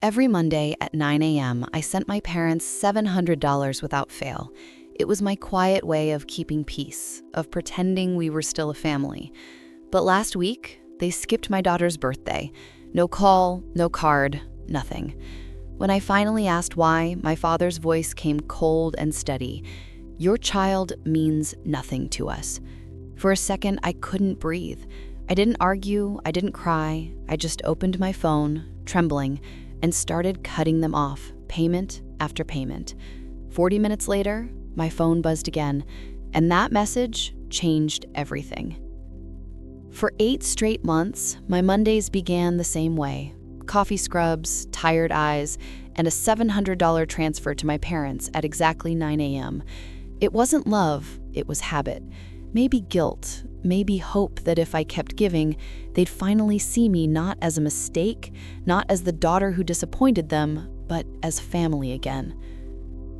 Every Monday at 9 a.m., I sent my parents $700 without fail. It was my quiet way of keeping peace, of pretending we were still a family. But last week, they skipped my daughter's birthday. No call, no card, nothing. When I finally asked why, my father's voice came cold and steady. "Your child means nothing to us." For a second, I couldn't breathe. I didn't argue, I didn't cry. I just opened my phone, trembling, and started cutting them off, payment after payment. 40 minutes later, my phone buzzed again, and that message changed everything. For 8 straight months, my Mondays began the same way. Coffee scrubs, tired eyes, and a $700 transfer to my parents at exactly 9 a.m. It wasn't love, it was habit. Maybe guilt, maybe hope that if I kept giving, they'd finally see me not as a mistake, not as the daughter who disappointed them, but as family again.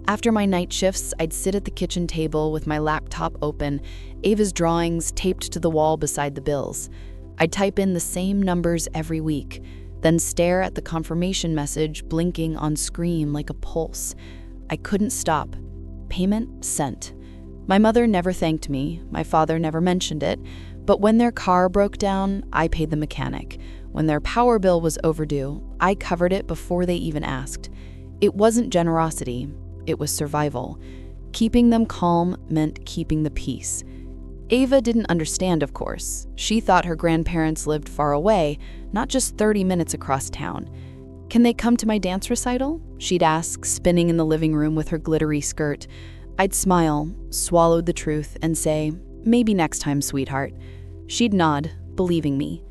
After my night shifts, I'd sit at the kitchen table with my laptop open, Ava's drawings taped to the wall beside the bills. I'd type in the same numbers every week, then stare at the confirmation message blinking on screen like a pulse. I couldn't stop. Payment sent. My mother never thanked me, my father never mentioned it, but when their car broke down, I paid the mechanic. When their power bill was overdue, I covered it before they even asked. It wasn't generosity, it was survival. Keeping them calm meant keeping the peace. Ava didn't understand, of course. She thought her grandparents lived far away, not just 30 minutes across town. "Can they come to my dance recital?" she'd ask, spinning in the living room with her glittery skirt. I'd smile, swallow the truth, and say, "Maybe next time, sweetheart." She'd nod, believing me.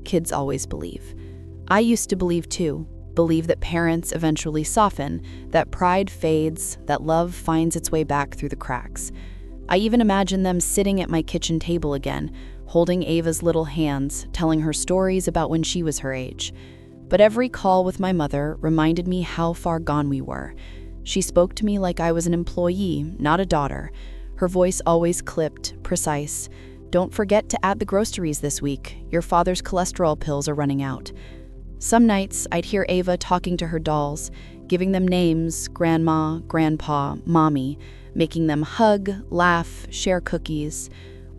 Kids always believe. I used to believe too, believe that parents eventually soften, that pride fades, that love finds its way back through the cracks. I even imagined them sitting at my kitchen table again, holding Ava's little hands, telling her stories about when she was her age. But every call with my mother reminded me how far gone we were. She spoke to me like I was an employee, not a daughter. Her voice always clipped, precise. "Don't forget to add the groceries this week. Your father's cholesterol pills are running out." Some nights, I'd hear Ava talking to her dolls, giving them names, grandma, grandpa, mommy, making them hug, laugh, share cookies.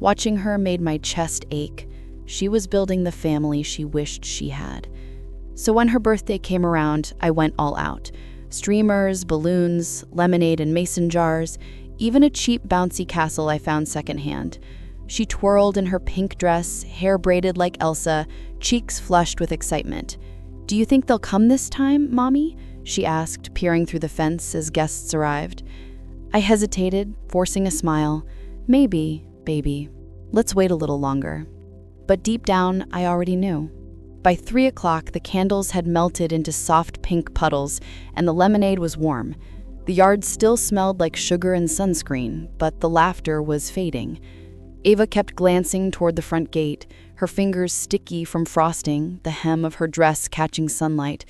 Watching her made my chest ache. She was building the family she wished she had. So when her birthday came around, I went all out. Streamers, balloons, lemonade and mason jars, even a cheap bouncy castle I found secondhand. She twirled in her pink dress, hair braided like Elsa, cheeks flushed with excitement. "Do you think they'll come this time, Mommy?" she asked, peering through the fence as guests arrived. I hesitated, forcing a smile. "Maybe, baby. Let's wait a little longer." But deep down, I already knew. By 3 o'clock, the candles had melted into soft pink puddles, and the lemonade was warm. The yard still smelled like sugar and sunscreen, but the laughter was fading. Ava kept glancing toward the front gate, her fingers sticky from frosting, the hem of her dress catching sunlight.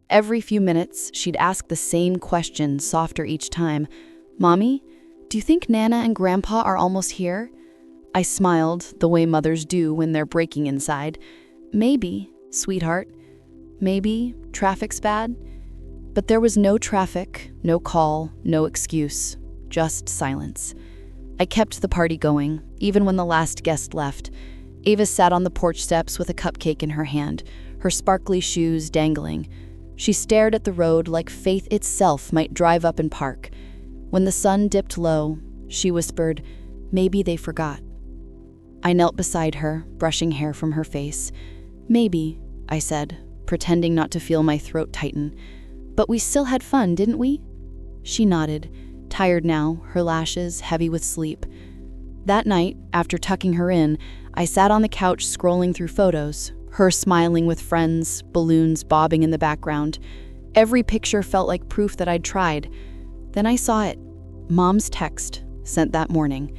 Every few minutes, she'd ask the same question, softer each time. "Mommy, do you think Nana and Grandpa are almost here?" I smiled, the way mothers do when they're breaking inside. "Maybe, sweetheart. Maybe traffic's bad." But there was no traffic, no call, no excuse, just silence. I kept the party going, even when the last guest left. Ava sat on the porch steps with a cupcake in her hand, her sparkly shoes dangling. She stared at the road like faith itself might drive up and park. When the sun dipped low, she whispered, "Maybe they forgot." I knelt beside her, brushing hair from her face. "Maybe," I said, pretending not to feel my throat tighten. "But we still had fun, didn't we?" She nodded, tired now, her lashes heavy with sleep. That night, after tucking her in, I sat on the couch scrolling through photos, her smiling with friends, balloons bobbing in the background. Every picture felt like proof that I'd tried. Then I saw it. Mom's text, sent that morning.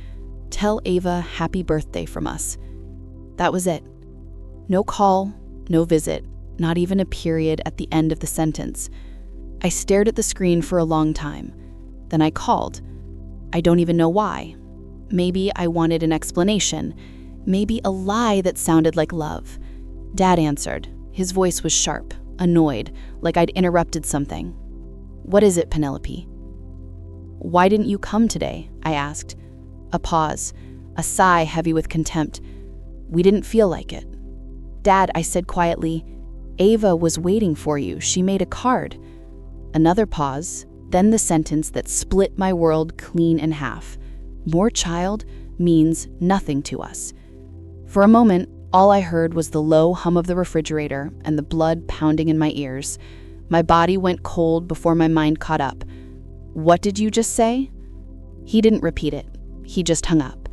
"Tell Ava happy birthday from us." That was it. No call, no visit, not even a period at the end of the sentence. I stared at the screen for a long time. Then I called. I don't even know why. Maybe I wanted an explanation. Maybe a lie that sounded like love. Dad answered. His voice was sharp, annoyed, like I'd interrupted something. "What is it, Penelope?" "Why didn't you come today?" I asked. A pause, a sigh heavy with contempt. "We didn't feel like it." "Dad," I said quietly, "Ava was waiting for you. She made a card." Another pause, then the sentence that split my world clean in half. "More child means nothing to us." For a moment, all I heard was the low hum of the refrigerator and the blood pounding in my ears. My body went cold before my mind caught up. "What did you just say?" He didn't repeat it. He just hung up.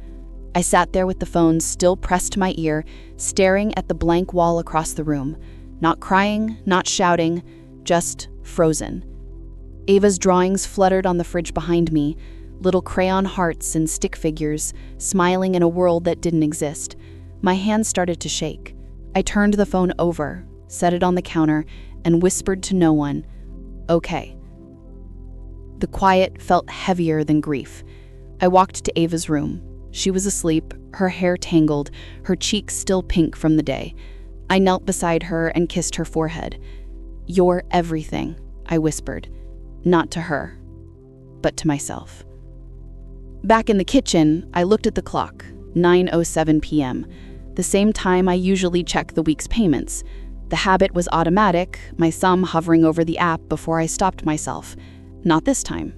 I sat there with the phone still pressed to my ear, staring at the blank wall across the room. Not crying, not shouting, just frozen. Ava's drawings fluttered on the fridge behind me, little crayon hearts and stick figures, smiling in a world that didn't exist. My hands started to shake. I turned the phone over, set it on the counter, and whispered to no one, "Okay." The quiet felt heavier than grief. I walked to Ava's room. She was asleep, her hair tangled, her cheeks still pink from the day. I knelt beside her and kissed her forehead. "You're everything," I whispered. Not to her, but to myself. Back in the kitchen, I looked at the clock, 9:07 p.m., the same time I usually check the week's payments. The habit was automatic, my thumb hovering over the app before I stopped myself. Not this time.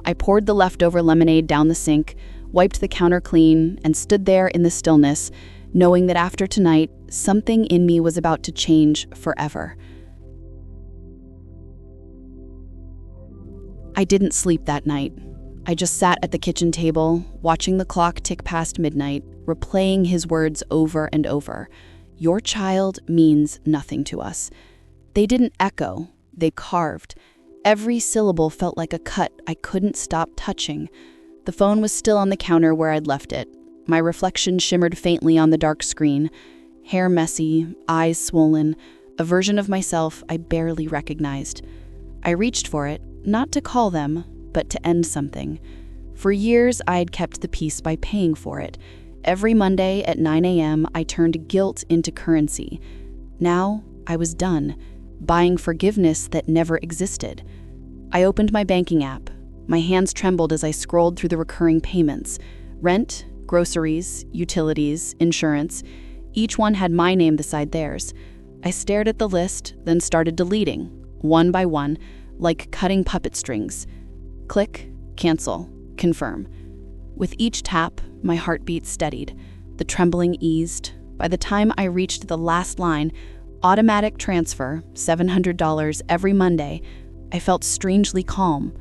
I poured the leftover lemonade down the sink, wiped the counter clean, and stood there in the stillness, knowing that after tonight, something in me was about to change forever. I didn't sleep that night. I just sat at the kitchen table, watching the clock tick past midnight, replaying his words over and over. "Your child means nothing to us." They didn't echo, they carved. Every syllable felt like a cut I couldn't stop touching. The phone was still on the counter where I'd left it. My reflection shimmered faintly on the dark screen. Hair messy, eyes swollen, a version of myself I barely recognized. I reached for it, not to call them, but to end something. For years, I had kept the peace by paying for it. Every Monday at 9 a.m., I turned guilt into currency. Now, I was done, buying forgiveness that never existed. I opened my banking app. My hands trembled as I scrolled through the recurring payments. Rent, groceries, utilities, insurance. Each one had my name beside theirs. I stared at the list, then started deleting, one by one, like cutting puppet strings. Click, cancel, confirm. With each tap, my heartbeat steadied. The trembling eased. By the time I reached the last line, automatic transfer, $700 every Monday, I felt strangely calm.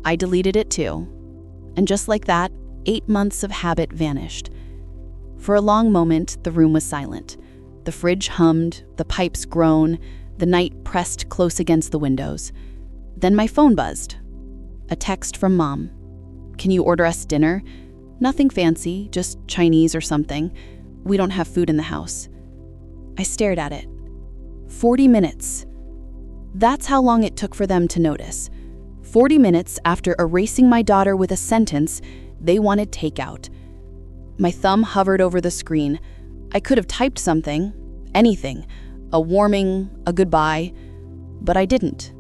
I deleted it too. And just like that, 8 months of habit vanished. For a long moment, the room was silent. The fridge hummed, the pipes groaned, the night pressed close against the windows. Then my phone buzzed. A text from Mom. "Can you order us dinner? Nothing fancy, just Chinese or something. We don't have food in the house." I stared at it. 40 minutes. That's how long it took for them to notice. 40 minutes after erasing my daughter with a sentence, they wanted takeout. My thumb hovered over the screen. I could have typed something, anything, a warning, a goodbye, but I didn't.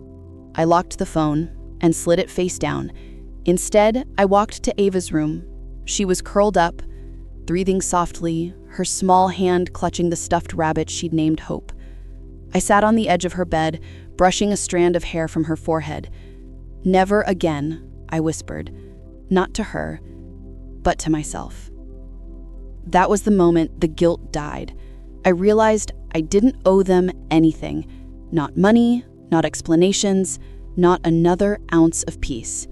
I locked the phone and slid it face down. Instead, I walked to Ava's room. She was curled up, breathing softly, her small hand clutching the stuffed rabbit she'd named Hope. I sat on the edge of her bed, brushing a strand of hair from her forehead. "Never again," I whispered, not to her, but to myself. That was the moment the guilt died. I realized I didn't owe them anything. Not money, not explanations, not another ounce of peace.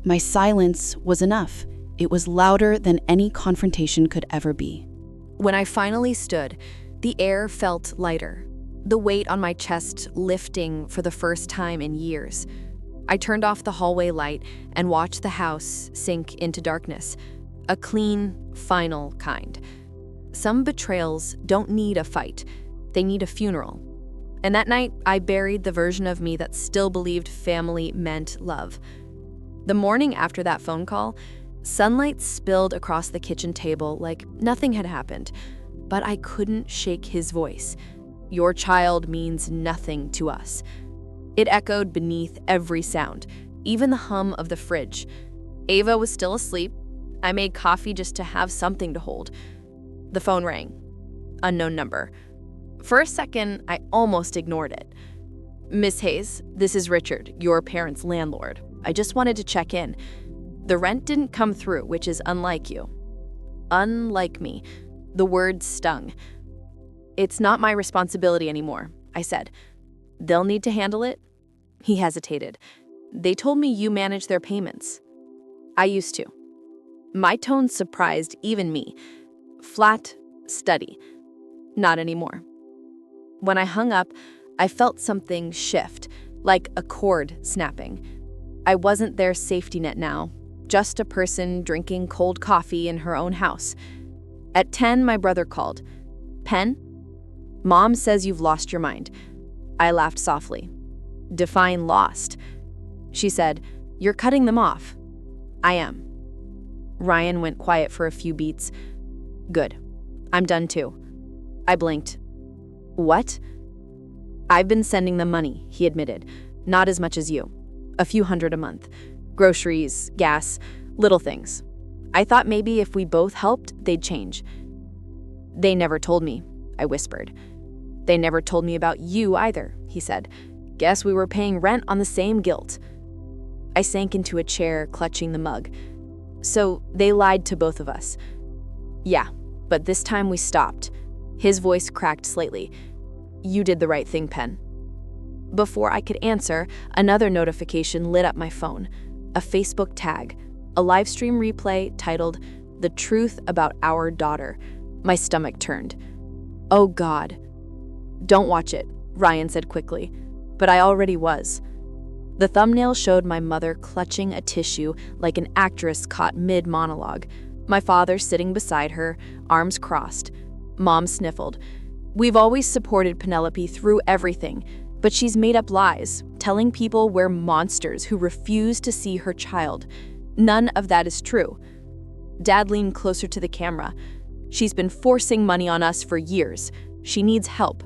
My silence was enough. It was louder than any confrontation could ever be. When I finally stood, the air felt lighter, the weight on my chest lifting for the first time in years. I turned off the hallway light and watched the house sink into darkness, a clean, final kind. Some betrayals don't need a fight, they need a funeral. And that night, I buried the version of me that still believed family meant love. The morning after that phone call, sunlight spilled across the kitchen table like nothing had happened, but I couldn't shake his voice. Your child means nothing to us." It echoed beneath every sound, even the hum of the fridge. Ava was still asleep. I made coffee just to have something to hold. The phone rang. Unknown number. For a second, I almost ignored it. "Miss Hayes, this is Richard, your parents' landlord. I just wanted to check in. The rent didn't come through, which is unlike you." Unlike me. The word stung. "It's not my responsibility anymore," I said. "They'll need to handle it?" He hesitated. "They told me you manage their payments." "I used to." My tone surprised even me. Flat, steady. "Not anymore." When I hung up, I felt something shift, like a cord snapping. I wasn't their safety net now, just a person drinking cold coffee in her own house. At 10, my brother called. "Pen? Mom says you've lost your mind." I laughed softly. "Define lost." She said, "You're cutting them off." "I am." Ryan went quiet for a few beats. "Good. I'm done too." I blinked. "What?" "I've been sending them money," he admitted. "Not as much as you. A few hundred a month. Groceries, gas, little things. I thought maybe if we both helped, they'd change." "They never told me," I whispered. "They never told me about you either," he said. "Guess we were paying rent on the same guilt." I sank into a chair, clutching the mug. "So they lied to both of us." "Yeah, but this time we stopped." His voice cracked slightly. "You did the right thing, Pen." Before I could answer, another notification lit up my phone. A Facebook tag. A live stream replay titled, "The Truth About Our Daughter." My stomach turned. "Oh God." "Don't watch it," Ryan said quickly. But I already was. The thumbnail showed my mother clutching a tissue like an actress caught mid-monologue. My father sitting beside her, arms crossed. Mom sniffled. "We've always supported Penelope through everything, but she's made up lies, telling people we're monsters who refuse to see her child. None of that is true." Dad leaned closer to the camera. "She's been forcing money on us for years. She needs help."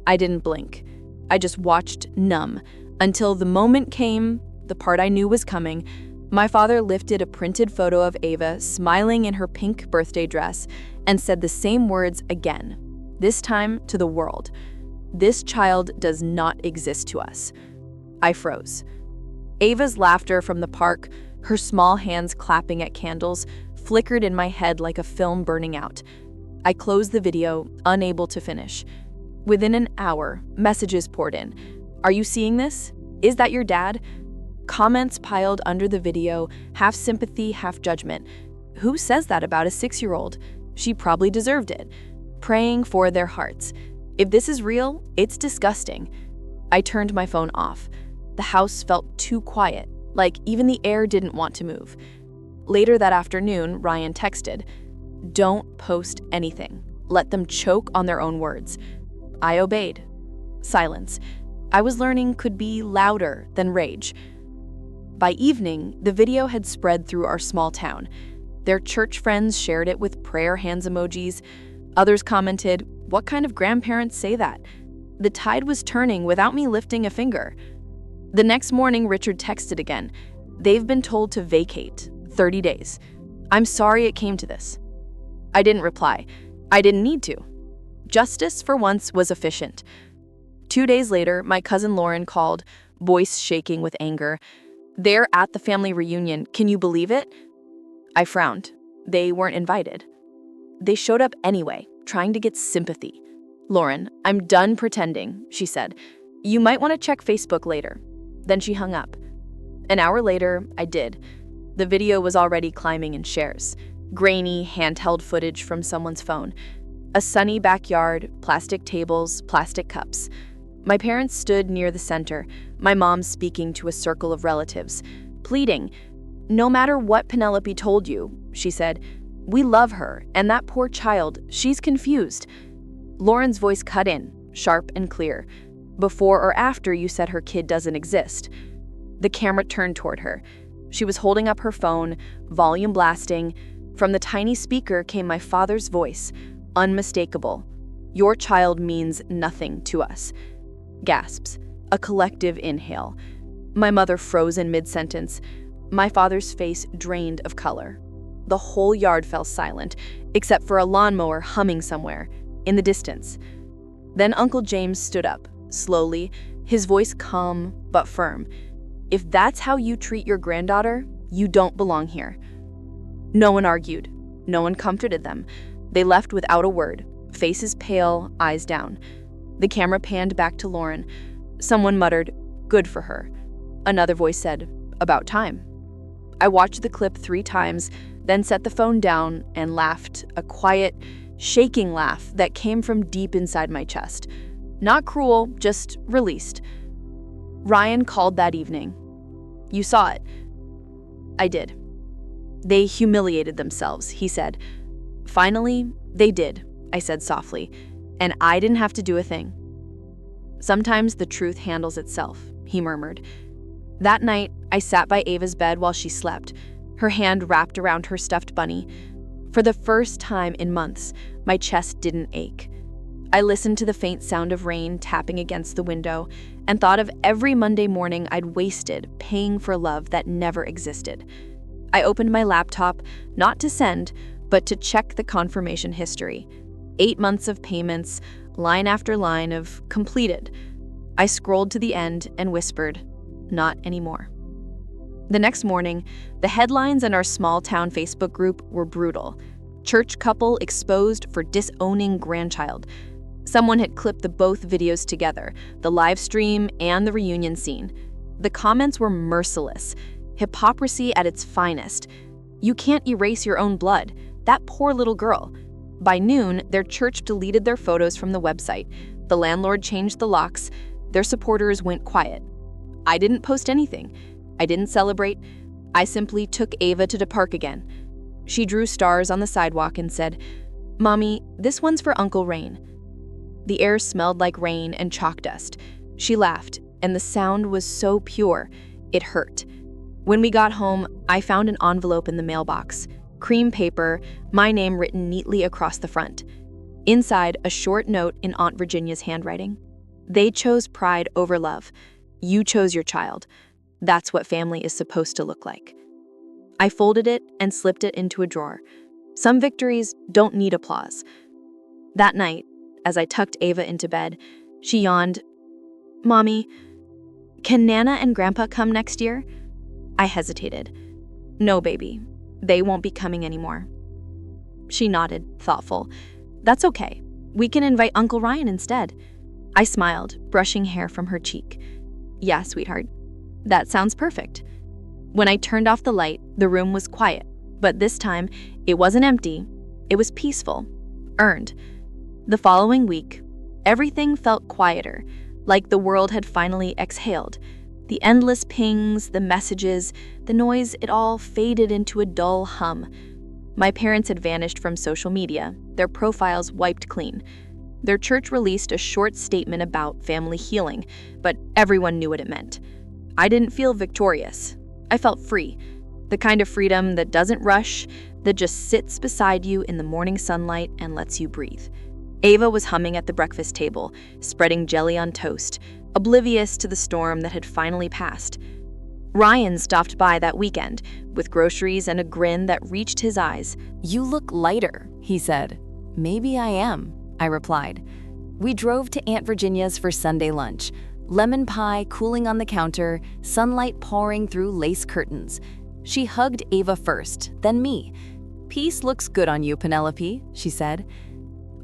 I didn't blink. I just watched, numb, until the moment came, the part I knew was coming. My father lifted a printed photo of Ava smiling in her pink birthday dress and said the same words again, this time to the world. "This child does not exist to us." I froze. Ava's laughter from the park, her small hands clapping at candles, flickered in my head like a film burning out. I closed the video, unable to finish. Within an hour, messages poured in. "Are you seeing this? Is that your dad?" Comments piled under the video, half sympathy, half judgment. Who says that about a 6-year-old? She probably deserved it. Praying for their hearts. If this is real, it's disgusting. I turned my phone off. The house felt too quiet, like even the air didn't want to move. Later that afternoon, Ryan texted, "Don't post anything. Let them choke on their own words." I obeyed. Silence. I was learning could be louder than rage. By evening, the video had spread through our small town. Their church friends shared it with prayer hands emojis. Others commented, "What kind of grandparents say that?" The tide was turning without me lifting a finger. The next morning, Richard texted again. "They've been told to vacate. 30 days. I'm sorry it came to this." I didn't reply. I didn't need to. Justice, for once, was efficient. 2 days later, my cousin Lauren called, voice shaking with anger. "They're at the family reunion. Can you believe it?" I frowned. They weren't invited. They showed up anyway, trying to get sympathy. "Lauren, I'm done pretending," she said. "You might want to check Facebook later." Then she hung up. An hour later, I did. The video was already climbing in shares. Grainy, handheld footage from someone's phone. A sunny backyard, plastic tables, plastic cups. My parents stood near the center, my mom speaking to a circle of relatives, pleading. "No matter what Penelope told you," she said, "we love her, and that poor child, she's confused." Lauren's voice cut in, sharp and clear. "Before or after you said her kid doesn't exist." The camera turned toward her. She was holding up her phone, volume blasting. From the tiny speaker came my father's voice, unmistakable. Your child means nothing to us. Gasps. A collective inhale. My mother froze in mid-sentence. My father's face drained of color. The whole yard fell silent, except for a lawnmower humming somewhere, in the distance. Then Uncle James stood up, slowly, his voice calm but firm. If that's how you treat your granddaughter, you don't belong here. No one argued. No one comforted them. They left without a word, faces pale, eyes down. The camera panned back to Lauren. Someone muttered, "Good for her." Another voice said, "About time." I watched the clip 3 times, then set the phone down and laughed, a quiet, shaking laugh that came from deep inside my chest. Not cruel, just released. Ryan called that evening. "You saw it." I did. "They humiliated themselves," he said. "Finally, they did," I said softly, "and I didn't have to do a thing." "Sometimes the truth handles itself," he murmured. That night, I sat by Ava's bed while she slept, her hand wrapped around her stuffed bunny. For the first time in months, my chest didn't ache. I listened to the faint sound of rain tapping against the window and thought of every Monday morning I'd wasted paying for love that never existed. I opened my laptop, not to send, but to check the confirmation history. 8 months of payments, line after line of completed. I scrolled to the end and whispered, "Not anymore." The next morning, the headlines in our small town Facebook group were brutal. Church couple exposed for disowning grandchild. Someone had clipped the both videos together, the live stream and the reunion scene. The comments were merciless. Hypocrisy at its finest. You can't erase your own blood. That poor little girl. By noon, their church deleted their photos from the website. The landlord changed the locks. Their supporters went quiet. I didn't post anything. I didn't celebrate. I simply took Ava to the park again. She drew stars on the sidewalk and said, "Mommy, this one's for Uncle Rain." The air smelled like rain and chalk dust. She laughed, and the sound was so pure, it hurt. When we got home, I found an envelope in the mailbox. Cream paper, my name written neatly across the front. Inside, a short note in Aunt Virginia's handwriting. "They chose pride over love. You chose your child. That's what family is supposed to look like." I folded it and slipped it into a drawer. Some victories don't need applause. That night, as I tucked Ava into bed, she yawned. "Mommy, can Nana and Grandpa come next year?" I hesitated. "No, baby. They won't be coming anymore." She nodded, thoughtful. "That's okay. We can invite Uncle Ryan instead." I smiled, brushing hair from her cheek. "Yeah, sweetheart. That sounds perfect." When I turned off the light, the room was quiet, but this time, it wasn't empty. It was peaceful, earned. The following week, everything felt quieter, like the world had finally exhaled. The endless pings, the messages, the noise, it all faded into a dull hum. My parents had vanished from social media, their profiles wiped clean. Their church released a short statement about family healing, but everyone knew what it meant. I didn't feel victorious. I felt free. The kind of freedom that doesn't rush, that just sits beside you in the morning sunlight and lets you breathe. Ava was humming at the breakfast table, spreading jelly on toast, oblivious to the storm that had finally passed. Ryan stopped by that weekend, with groceries and a grin that reached his eyes. "You look lighter," he said. "Maybe I am," I replied. We drove to Aunt Virginia's for Sunday lunch. Lemon pie cooling on the counter, sunlight pouring through lace curtains. She hugged Ava first, then me. "Peace looks good on you, Penelope," she said.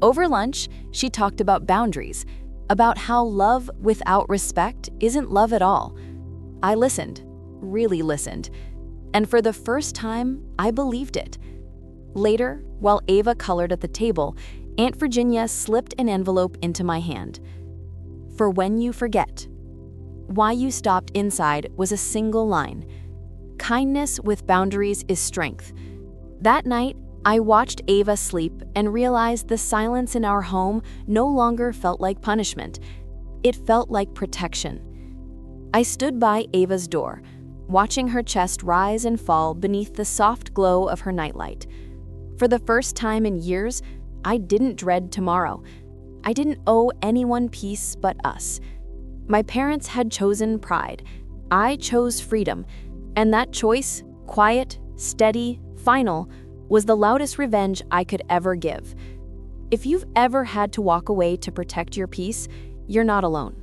Over lunch, she talked about boundaries, about how love without respect isn't love at all. I listened, really listened, and for the first time, I believed it. Later, while Ava colored at the table, Aunt Virginia slipped an envelope into my hand. "For when you forget." Why you stopped inside was a single line. "Kindness with boundaries is strength." That night, I watched Ava sleep and realized the silence in our home no longer felt like punishment. It felt like protection. I stood by Ava's door, watching her chest rise and fall beneath the soft glow of her nightlight. For the first time in years, I didn't dread tomorrow. I didn't owe anyone peace but us. My parents had chosen pride. I chose freedom. And that choice, quiet, steady, final, was the loudest revenge I could ever give. If you've ever had to walk away to protect your peace, you're not alone.